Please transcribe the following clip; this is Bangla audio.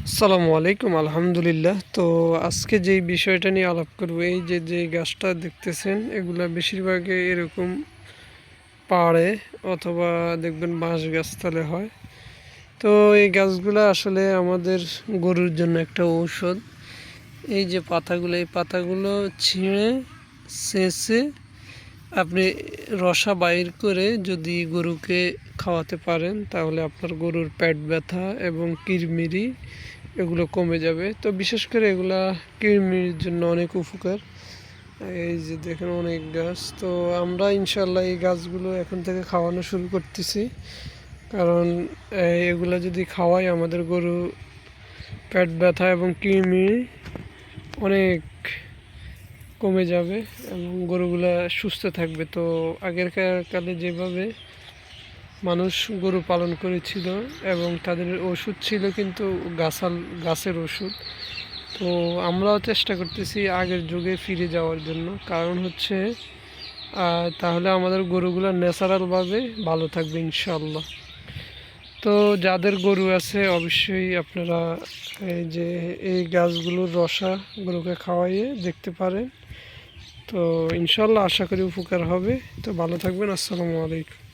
আসসালামু আলাইকুম। আলহামদুলিল্লাহ। তো আজকে যেই বিষয়টা নিয়ে আলাপ করব, এই যে গাছটা দেখতেছেন, এগুলা বেশিরভাগই এরকম পাড়ে অথবা দেখবেন বাঁশ গাছতলে হয়। তো এই গাছগুলা আসলে আমাদের গরুর জন্য একটা ঔষধ। এই যে পাতাগুলো, এই পাতাগুলো ছিঁড়ে ছেঁচে আপনি রসা বাইর করে যদি গরুকে খাওয়াতে পারেন, তাহলে আপনার গরুর পেট ব্যথা এবং কিরমিরি এগুলো কমে যাবে। তো বিশেষ করে এগুলা কিরমিরির জন্য অনেক উপকার। এই যে দেখেন অনেক গাছ, তো আমরা ইনশাল্লাহ এই গাছগুলো এখন থেকে খাওয়ানো শুরু করতেছি। কারণ এগুলা যদি খাওয়াই, আমাদের গরু পেট ব্যথা এবং কিরমিরি অনেক কমে যাবে এবং গরুগুলা সুস্থ থাকবে। তো আগের কালে যেভাবে মানুষ গরু পালন করেছিল এবং তাদের ওষুধ ছিল কিন্তু গাছের ওষুধ। তো আমরাও চেষ্টা করতেছি আগের যুগে ফিরে যাওয়ার জন্য। কারণ হচ্ছে তাহলে আমাদের গরুগুলো ন্যাচারালভাবে ভালো থাকবে ইনশাল্লাহ। তো যাদের গরু আছে অবশ্যই আপনারা এই গাছগুলোর রসা গরুকে খাওয়াইয়ে দেখতে পারেন। তো ইনশাল্লাহ আশা করি উপকার হবে। তো ভালো থাকবেন। আসসালামু আলাইকুম।